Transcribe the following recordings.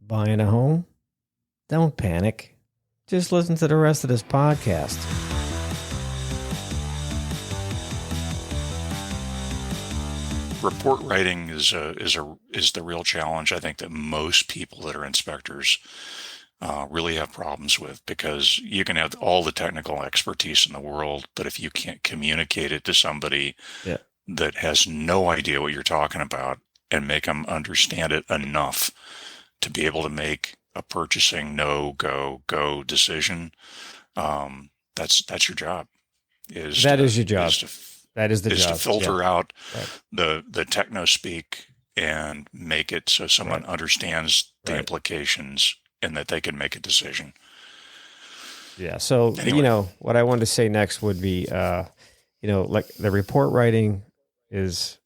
Buying a home? Don't panic. Just listen to the rest of this podcast. Report writing is the real challenge. I think that most people that are inspectors really have problems with, because you can have all the technical expertise in the world, but if you can't communicate it to somebody Yeah. that has no idea what you're talking about and make them understand it enough to be able to make a purchasing no-go decision, that's your job. That is your job. That is the is job. to filter out Right. the techno speak and make it so someone Right. understands the Right. implications and that they can make a decision. Yeah. So, Anyway. what I wanted to say next would be, like the report writing is,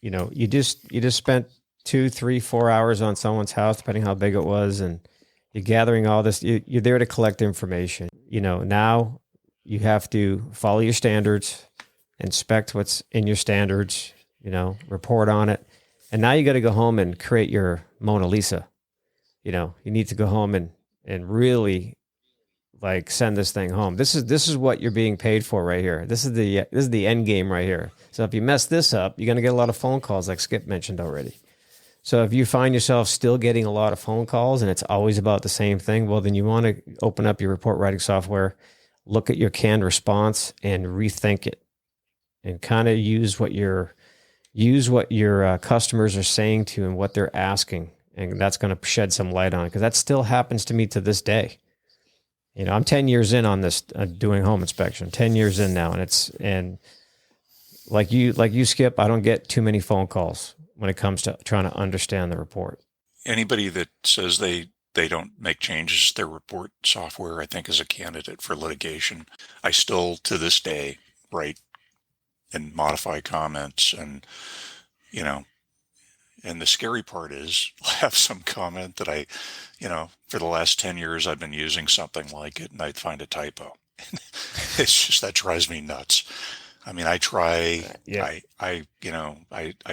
you just spent 2, 3, 4 hours on someone's house, depending how big it was, and you're gathering all this. You're there to collect information. Now you have to follow your standards, inspect what's in your standards, report on it. And now you got to go home and create your Mona Lisa. You need to go home and really like send this thing home. This is what you're being paid for right here. This is the end game right here. So if you mess this up, you're going to get a lot of phone calls, like Skip mentioned already. So if you find yourself still getting a lot of phone calls and it's always about the same thing, well, then you want to open up your report writing software, look at your canned response and rethink it, and kind of use what your customers are saying to you and what they're asking. And that's going to shed some light on it, because that still happens to me to this day. I'm 10 years in on this, doing home inspection, 10 years in now. And like you, Skip, I don't get too many phone calls when it comes to trying to understand the report. Anybody that says they don't make changes to their report software, I think, is a candidate for litigation. I still, to this day, write and modify comments, and and the scary part is I'll have some comment that for the last 10 years I've been using something like it, and I find a typo. It's just, that drives me nuts. I mean, I try, Yeah. I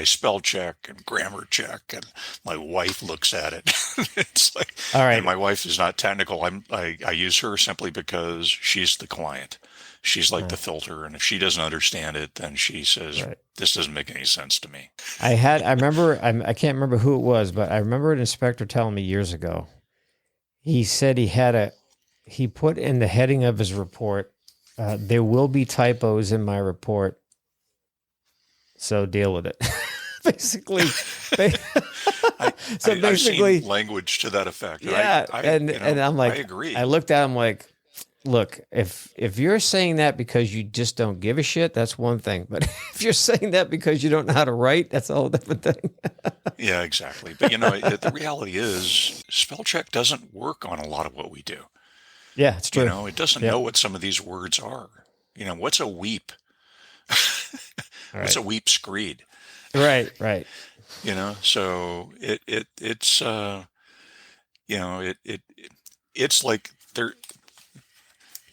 spell check and grammar check, and my wife looks at it. It's like, All right. and my wife is not technical. I use her simply because she's the client. She's like the filter. And if she doesn't understand it, then she says, Right. this doesn't make any sense to me. I remember, I can't remember who it was, but I remember an inspector telling me years ago. He said he put in the heading of his report, there will be typos in my report, so deal with it. Basically. I've seen language to that effect. Yeah. And I'm like, I agree. I looked at him like, look, if you're saying that because you just don't give a shit, that's one thing. But if you're saying that because you don't know how to write, that's a whole different thing. Yeah, exactly. But the reality is, spell check doesn't work on a lot of what we do. Yeah, it's true. It doesn't know what some of these words are. What's a weep? What's a weep screed? Right. So it's like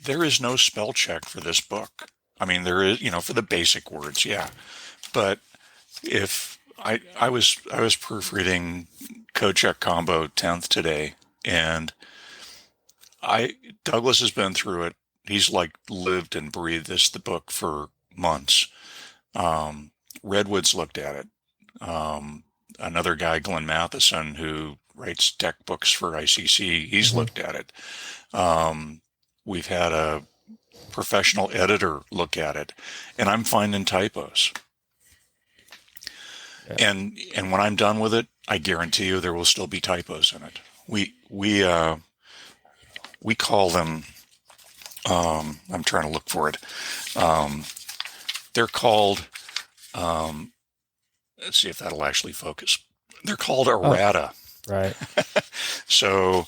there is no spell check for this book. I mean, there is, for the basic words, yeah. But if I was proofreading Code Check Combo 10th today, and Douglas has been through it. He's like lived and breathed the book for months. Redwood's looked at it. Another guy, Glenn Matheson, who writes tech books for ICC, he's looked at it. We've had a professional editor look at it, and I'm finding typos. Yeah. And when I'm done with it, I guarantee you there will still be typos in it. We call them, I'm trying to look for it. They're called, let's see if that'll actually focus. They're called errata. Oh, right. So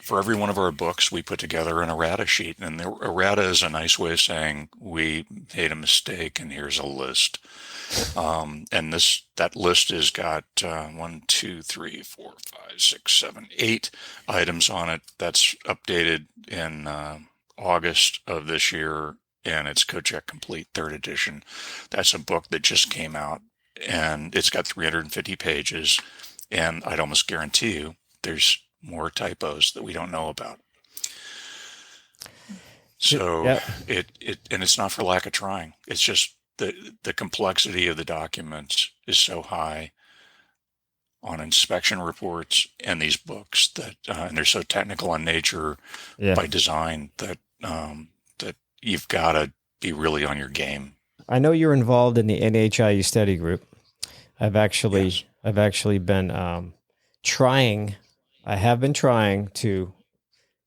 for every one of our books, we put together an errata sheet. And the errata is a nice way of saying we made a mistake and here's a list. And that list has got 1, 2, 3, 4, 5, 6, 7, 8 items on it. That's updated in August of this year, and it's CodeCheck Complete 3rd edition. That's a book that just came out, and it's got 350 pages. And I'd almost guarantee you there's more typos that we don't know about. So Yep. and it's not for lack of trying. It's just the complexity of the documents is so high on inspection reports and these books that and they're so technical in nature Yeah. by design that that you've got to be really on your game. I know you're involved in the NHIE study group. Yes. I've actually been trying. I have been trying to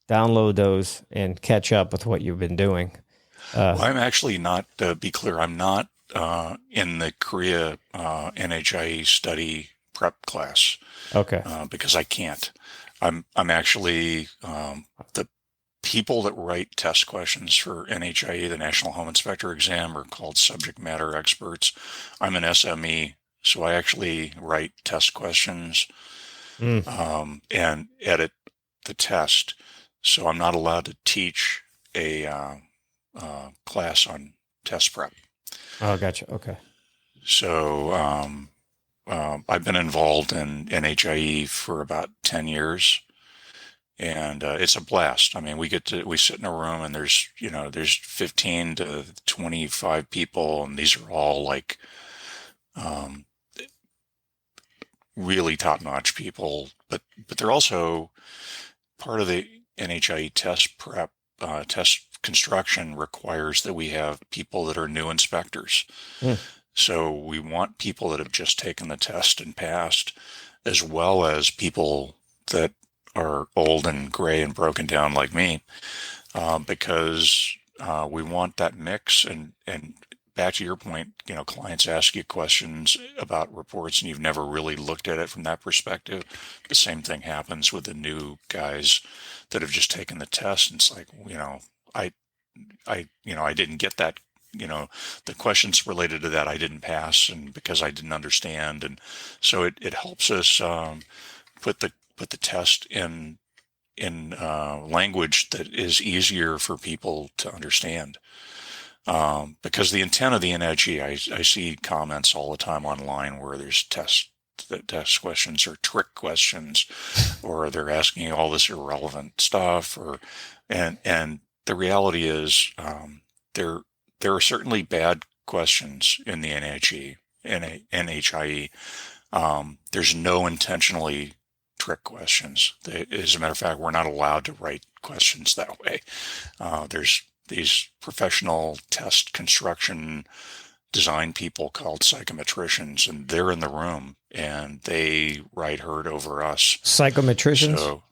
download those and catch up with what you've been doing. Well, I'm actually not, to be clear, I'm not in the Korea NHIE study prep class Okay. because I can't. I'm actually the people that write test questions for NHIE, the National Home Inspector exam, are called subject matter experts. I'm an SME, so I actually write test questions Mm. and edit the test. So I'm not allowed to teach a class on test prep. Oh, gotcha. Okay. So I've been involved in NHIE for about 10 years. And it's a blast. I mean, we sit in a room and there's 15 to 25 people, and these are all like um, really top-notch people, but they're also part of the NHIE test prep. Test construction requires that we have people that are new inspectors. Mm. So we want people that have just taken the test and passed, as well as people that are old and gray and broken down like me, because we want that mix. And back to your point, clients ask you questions about reports and you've never really looked at it from that perspective. The same thing happens with the new guys that have just taken the test. And it's like, I didn't get that. The questions related to that I didn't pass, and because I didn't understand, and so it helps us put the test in language that is easier for people to understand. Because the intent of the NHE, I see comments all the time online where there's test questions or trick questions, or they're asking all this irrelevant stuff, and the reality is there are certainly bad questions in the NHIE. There's no intentionally trick questions. As a matter of fact, we're not allowed to write questions that way. There's these professional test construction design people called psychometricians, and they're in the room and they write herd over us. Psychometricians. So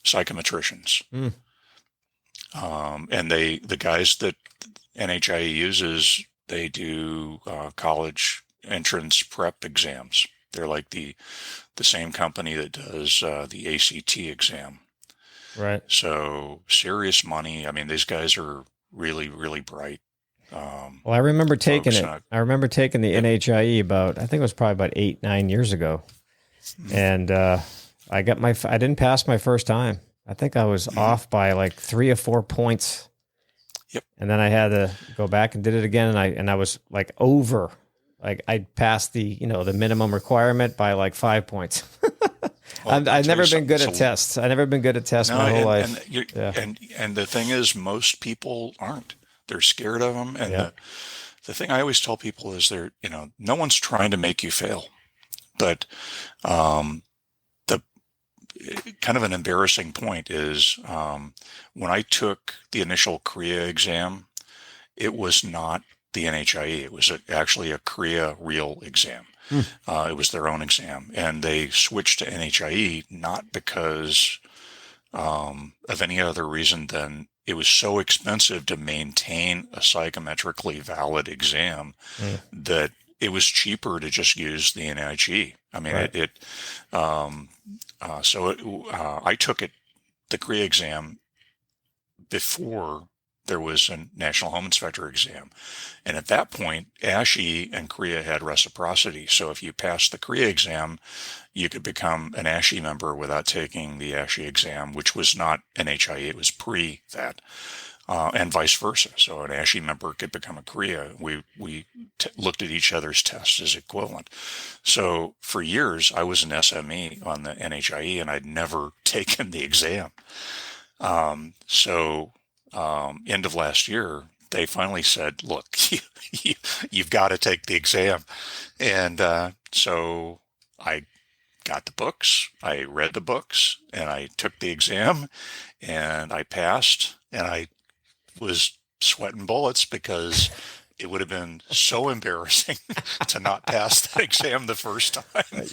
psychometricians. Mm. And the guys that NHIE uses, they do college entrance prep exams. They're like the same company that does the ACT exam. Right. So serious money. I mean, these guys are really, really bright. Well, I remember taking folks, it. I remember taking the yep. NHIE I think it was probably about 8-9 years ago. Mm-hmm. And I didn't pass my first time. I think I was off by like 3 or 4 points. Yep. And then I had to go back and did it again. And I was like over, like I passed the minimum requirement by like 5 points. Well, I've never been good at tests. I've never been good at tests my whole life. And the thing is, most people aren't. They're scared of them. And Yeah. the thing I always tell people is no one's trying to make you fail. But the kind of an embarrassing point is when I took the initial Korea exam, it was not the NHIE. It was actually a Korea real exam. It was their own exam, and they switched to NHIE not because of any other reason than it was so expensive to maintain a psychometrically valid exam that it was cheaper to just use the NHIE. I mean, Right. I took the Korea exam before there was a National Home Inspector exam. And at that point, ASHE and Korea had reciprocity. So if you passed the Korea exam, you could become an ASHE member without taking the ASHE exam, which was not NHIE, it was pre that. and vice versa. So an ASHI member could become a Korea. We looked at each other's tests as equivalent. So for years, I was an SME on the NHIE, and I'd never taken the exam. End of last year, they finally said, "Look, you've got to take the exam," and so I got the books, I read the books, and I took the exam, and I passed, and I was sweating bullets because it would have been so embarrassing to not pass that exam the first time.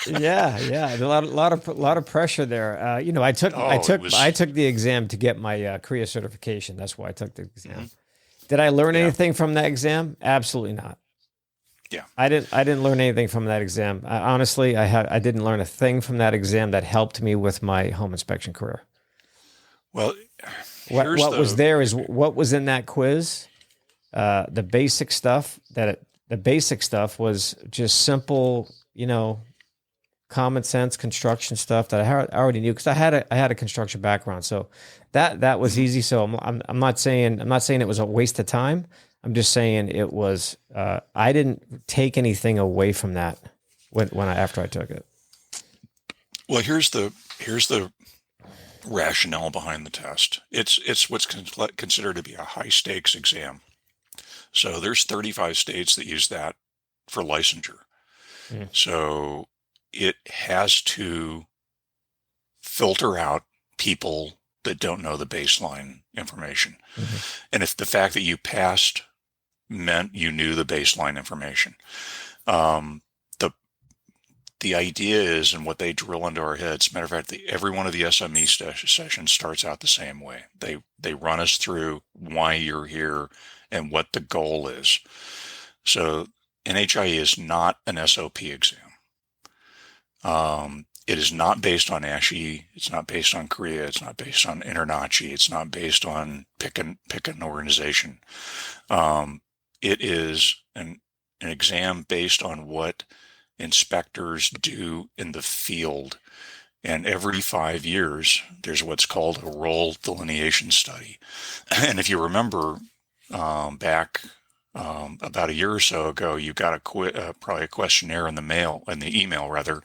Yeah, yeah, a lot of pressure there. Oh, it I was, took the exam to get my Korea certification. That's why I took the exam. Did I learn yeah, anything from that exam? Absolutely not. yeah. I didn't learn anything from that exam. Honestly, I didn't learn a thing from that exam that helped me with my home inspection career. Well, here's What was the, there is what was in that quiz. The basic stuff the basic stuff was just simple, common sense construction stuff that I already knew because I had a construction background, so that was Mhm. easy. So I'm not saying it was a waste of time. I'm just saying it was. I didn't take anything away from that after I took it. Well, here's the rationale behind the test. It's what's considered to be a high stakes exam. So there's 35 states that use that for licensure. Mm, So it has to filter out people that don't know the baseline information. mhm. And if the fact that you passed meant you knew the baseline information, um, the the idea is, and what they drill into our heads. Matter of fact, every one of the SME sessions starts out the same way. They run us through why you're here and what the goal is. So NHIE is not an SOP exam. It is not based on ASHI. It's not based on Korea. It's not based on InterNACHI. It's not based on pick an organization. It is an exam based on what inspectors do in the field. And every 5 years, there's what's called a role delineation study. And if you remember back about a year or so ago, you got probably a questionnaire in the email rather,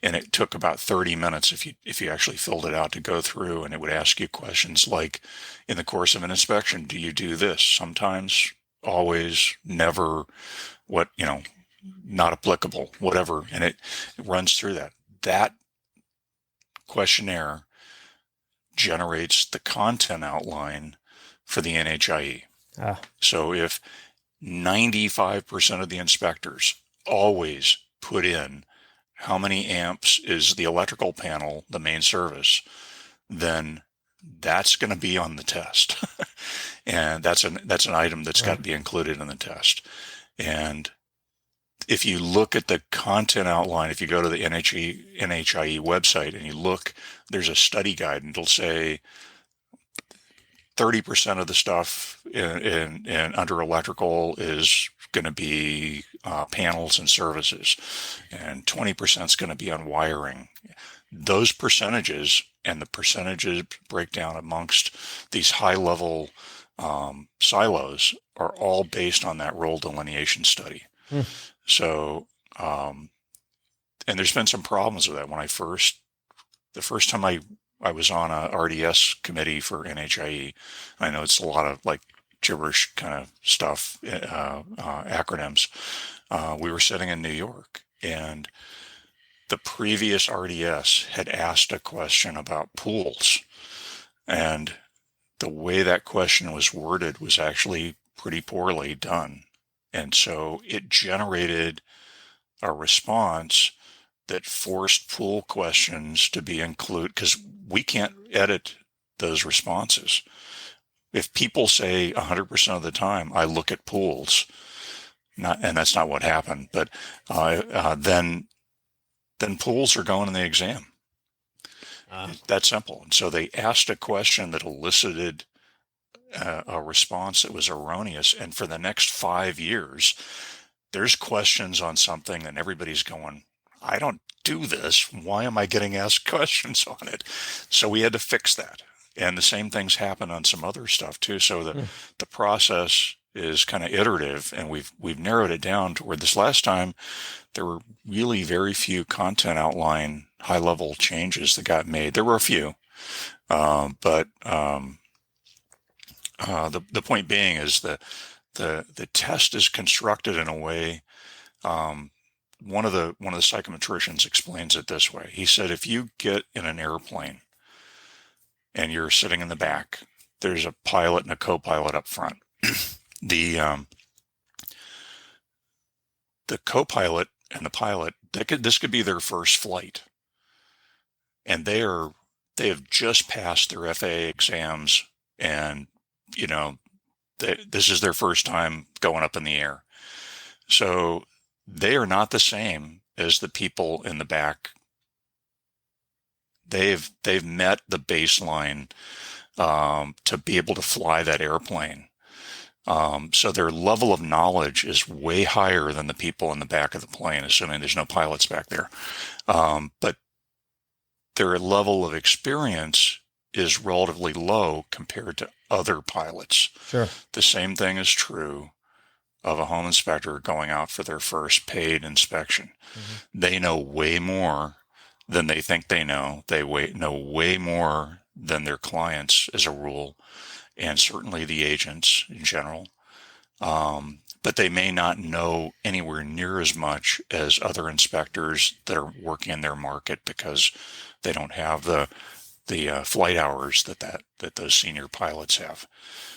and it took about 30 minutes if you actually filled it out to go through, and it would ask you questions like, in the course of an inspection, do you do this? Sometimes, always, never, what, not applicable, whatever, and it runs through that. That questionnaire generates the content outline for the NHIE. Ah, So if 95% of the inspectors always put in how many amps is the electrical panel, the main service, then that's going to be on the test. And that's an item that's got right. to be included in the test. And if you look at the content outline, if you go to the NHIE website and you look, there's a study guide, and it'll say 30% of the stuff in under electrical is going to be panels and services, and 20% is going to be on wiring. Those percentages and the percentages breakdown amongst these high level silos are all based on that role delineation study. Mm, So, and there's been some problems with that. The first time I was on a RDS committee for NHIE. I know it's a lot of like gibberish kind of stuff, acronyms. We were sitting in New York, and the previous RDS had asked a question about pools, and the way that question was worded was actually pretty poorly done. And so it generated a response that forced pool questions to be included, because we can't edit those responses. If people say 100% of the time, I look at pools, and that's not what happened, but then pools are going in the exam. ah, It's that simple. And so they asked a question that elicited a response that was erroneous. And for the next 5 years, there's questions on something, and everybody's going, I don't do this. Why am I getting asked questions on it? So we had to fix that. And the same things happen on some other stuff too. So Hmm. the process is kind of iterative, and we've narrowed it down to where this last time there were really very few content outline high level changes that got made. There were a few, but the point being is that the test is constructed in a way. One of the psychometricians explains it this way. He said, if you get in an airplane and you're sitting in the back, there's a pilot and a co-pilot up front. The co-pilot and the pilot, this could be their first flight, and they have just passed their FAA exams, and this is their first time going up in the air. So they are not the same as the people in the back. They've met the baseline to be able to fly that airplane. So their level of knowledge is way higher than the people in the back of the plane, assuming there's no pilots back there. But their level of experience is relatively low compared to other pilots. Sure. The same thing is true of a home inspector going out for their first paid inspection. Mm-hmm. They know way more than they think they know. They know way more than their clients as a rule, and certainly the agents in general. But they may not know anywhere near as much as other inspectors that are working in their market because they don't have the flight hours that those senior pilots have.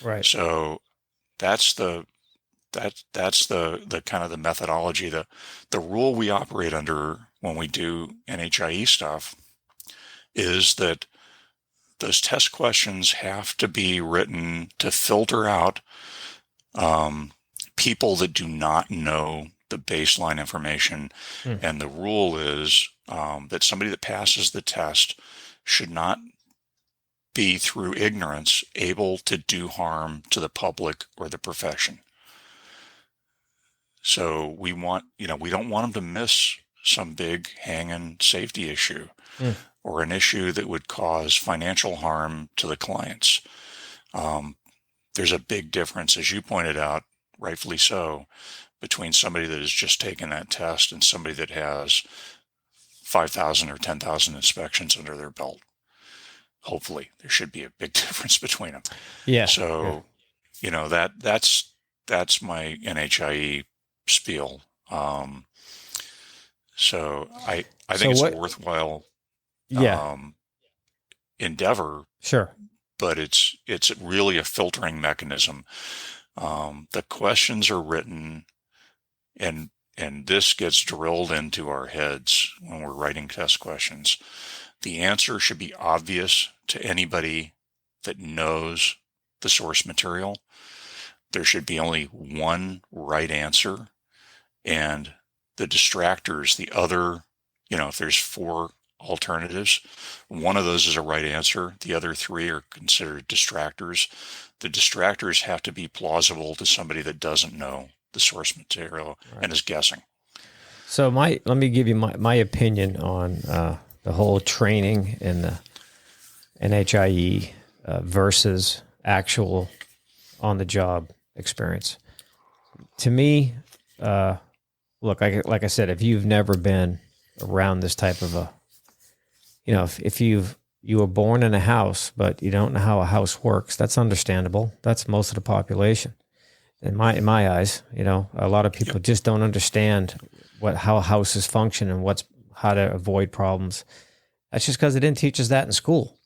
Right. So that's the kind of the methodology, the rule we operate under when we do NHIE stuff is that those test questions have to be written to filter out people that do not know the baseline information. And the rule is that somebody that passes the test should not be, through ignorance, able to do harm to the public or the profession. So we don't want them to miss some big hanging safety issue or an issue that would cause financial harm to the clients. There's a big difference, as you pointed out, rightfully so, between somebody that has just taken that test and somebody that has 5,000 or 10,000 inspections under their belt. Hopefully, there should be a big difference between them. Yeah. So, that's my NHIE spiel. So I think it's a worthwhile endeavor. Sure. But it's really a filtering mechanism. The questions are written, and this gets drilled into our heads when we're writing test questions. The answer should be obvious to anybody that knows the source material. There should be only one right answer, and the distractors, the other, if there's 4 alternatives, one of those is a right answer. The other 3 are considered distractors. The distractors have to be plausible to somebody that doesn't know the source material and is guessing. So let me give you my opinion on the whole training in the NHIE versus actual on-the-job experience. To me, look, like I said, if you've never been around this type of a, if you were born in a house, but you don't know how a house works, that's understandable. That's most of the population. In my eyes, a lot of people just don't understand how houses function and how to avoid problems. That's just because they didn't teach us that in school.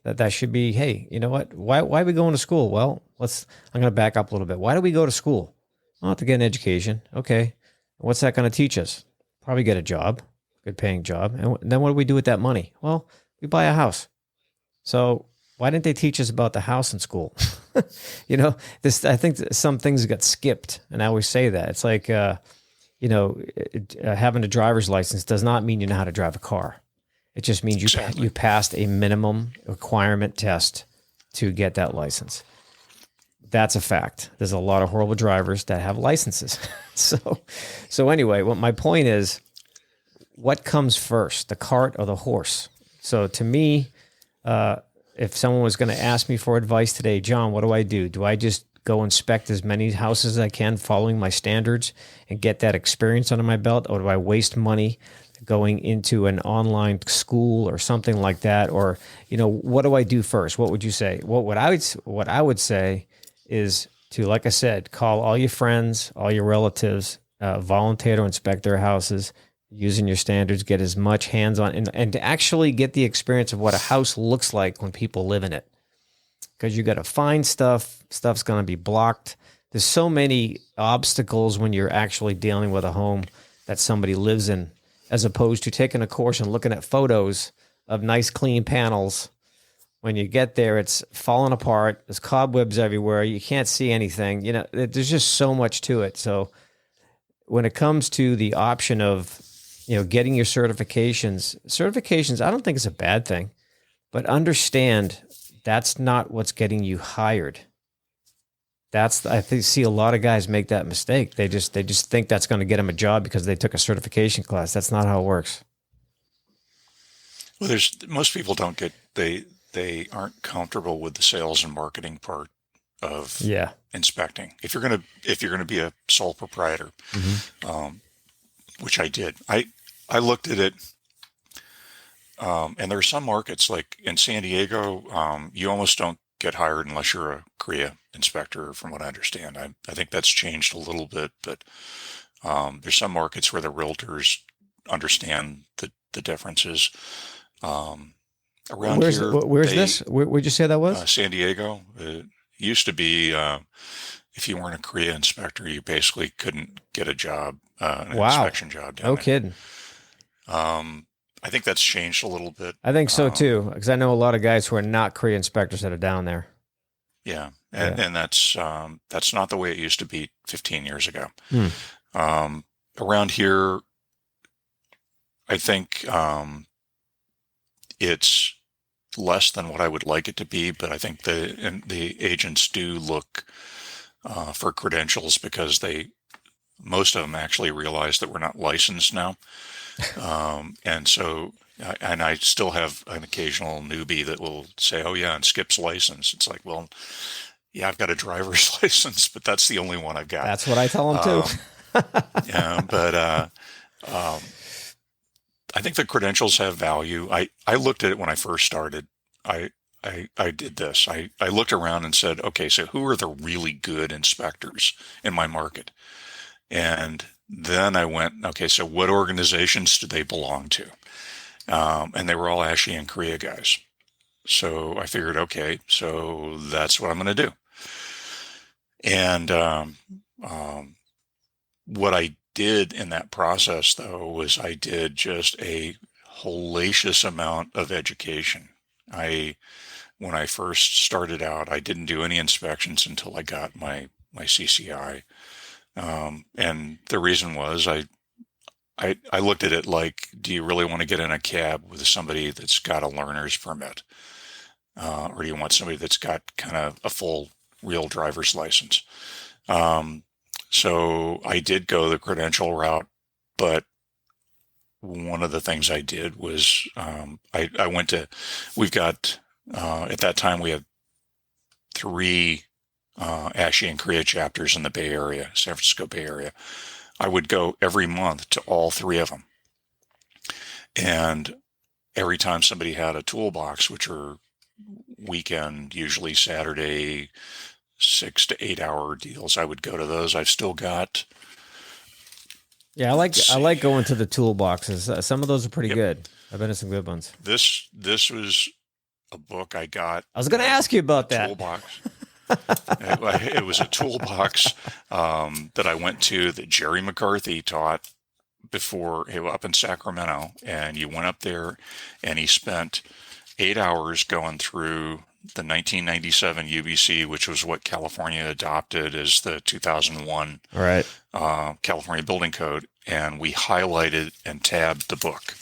That should be, hey, you know what? Why are we going to school? Well, I'm going to back up a little bit. Why do we go to school? Well, to get an education. Okay. What's that going to teach us? Probably get a job, good paying job. And then what do we do with that money? Well, we buy a house. So why didn't they teach us about the house in school? I think some things got skipped. And I always say that. It's like, having a driver's license does not mean you know how to drive a car. It just means you passed a minimum requirement test to get that license. That's a fact. There's a lot of horrible drivers that have licenses. So anyway, my point is, what comes first, the cart or the horse? So to me, if someone was going to ask me for advice today, John, what do I do? Do I just go inspect as many houses as I can following my standards and get that experience under my belt? Or do I waste money going into an online school or something like that? Or, what do I do first? What would you say? What I would say is to, like I said, call all your friends, all your relatives, volunteer to inspect their houses using your standards, get as much hands-on and to actually get the experience of what a house looks like when people live in it. Because you got to find stuff's going to be blocked. There's so many obstacles when you're actually dealing with a home that somebody lives in, as opposed to taking a course and looking at photos of nice clean panels. When you get there, it's falling apart. There's cobwebs everywhere. You can't see anything. There's just so much to it. So when it comes to the option of, getting your certifications, I don't think it's a bad thing, but understand that's not what's getting you hired. I see a lot of guys make that mistake. They just think that's going to get them a job because they took a certification class. That's not how it works. Well, most people they aren't comfortable with the sales and marketing part of inspecting. If you're gonna be a sole proprietor, which I did, I looked at it, and there are some markets like in San Diego, you almost don't get hired unless you're a CREA inspector, from what I understand. I think that's changed a little bit, but there's some markets where the realtors understand the differences. Around here, where's this? Where'd you say that was? San Diego. It used to be, if you weren't a CREA inspector, you basically couldn't get a job, an inspection job down there. No kidding. I think that's changed a little bit. I think so too, because I know a lot of guys who are not CREA inspectors that are down there. Yeah, and that's not the way it used to be 15 years ago. Around here, I think it's less than what I would like it to be, but I think the agents do look for credentials because most of them actually realize that we're not licensed now. And so, and I still have an occasional newbie that will say, "Oh yeah, and Skip's license." It's like, well, yeah, I've got a driver's license, but that's the only one I've got. That's what I tell them too. Yeah, but I think the credentials have value. I looked at it when I first started. I did this. I looked around and said, okay, so who are the really good inspectors in my market? And then I went, okay, so what organizations do they belong to? And they were all ASHI and CREA guys. So I figured, okay, so that's what I'm going to do. And what I did in that process, though, was I did just a hellacious amount of education. When I first started out, I didn't do any inspections until I got my CCI. And the reason was I looked at it like, do you really want to get in a cab with somebody that's got a learner's permit? Or do you want somebody that's got kind of a full real driver's license? So I did go the credential route, but one of the things I did was we've got, at that time we had 3 ASHI and CREA chapters in the Bay Area, San Francisco Bay Area. I would go every month to all 3 of them. And every time somebody had a toolbox, which are weekend, usually Saturday, 6 to 8 hour deals, I would go to those. I've still got. Yeah, I like going to the toolboxes. Some of those are pretty good. I've been to some good ones. This was a book I got. I was going to ask you about that. Toolbox. It was a toolbox that I went to that Jerry McCarthy taught before, up in Sacramento. And you went up there and he spent 8 hours going through the 1997 UBC, which was what California adopted as the 2001 California Building Code. And we highlighted and tabbed the book.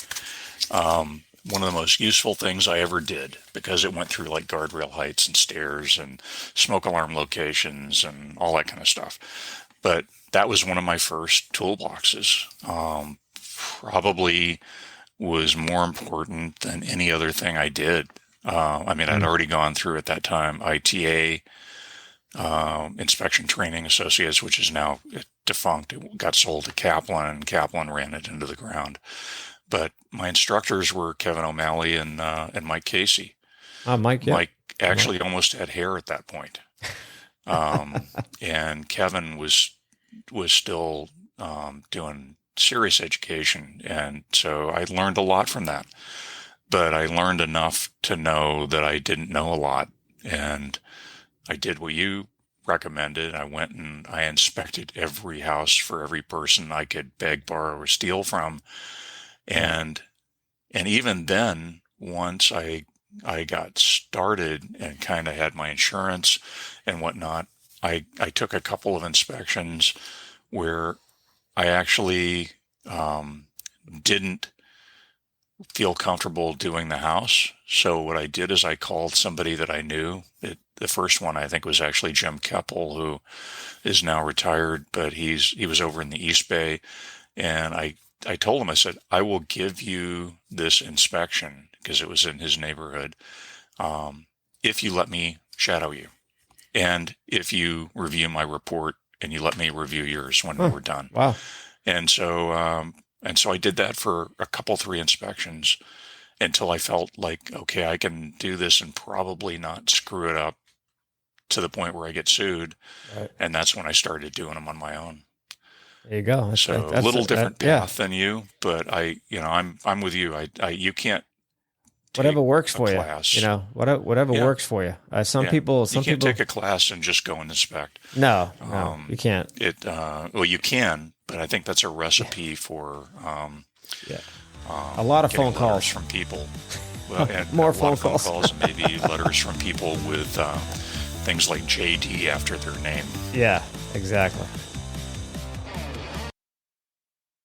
One of the most useful things I ever did, because it went through like guardrail heights and stairs and smoke alarm locations and all that kind of stuff. But that was one of my first toolboxes. Probably was more important than any other thing I did. I mean, I'd already gone through at that time ITA, Inspection Training Associates, which is now defunct. It got sold to Kaplan, and Kaplan ran it into the ground. But my instructors were Kevin O'Malley and Mike Casey. Mike, yeah. Mike actually almost had hair at that point. And Kevin was still doing serious education, and so I learned a lot from that. But I learned enough to know that I didn't know a lot, and I did what you recommended. I went and I inspected every house for every person I could beg, borrow, or steal from, and even then, once I got started and kind of had my insurance and whatnot, I took a couple of inspections where I actually didn't feel comfortable doing the house. So what I did is I called somebody that I knew. The first one I think was actually Jim Keppel, who is now retired, but he was over in the East Bay. And I told him, I said, I will give you this inspection, because it was in his neighborhood, if you let me shadow you. And if you review my report and you let me review yours when we were done. Wow. And so I did that for a couple, 3 inspections until I felt like, okay, I can do this and probably not screw it up to the point where I get sued. Right. And that's when I started doing them on my own. There you go. So a little different path than you, but I'm with you. You can't whatever works for class. You. Whatever works for you. Some people you can't take a class and just go and inspect. No, you can't. Well, you can, but I think that's a recipe for a lot of phone calls from people. Well, and more phone calls, and maybe letters from people with things like JD after their name. Yeah, exactly.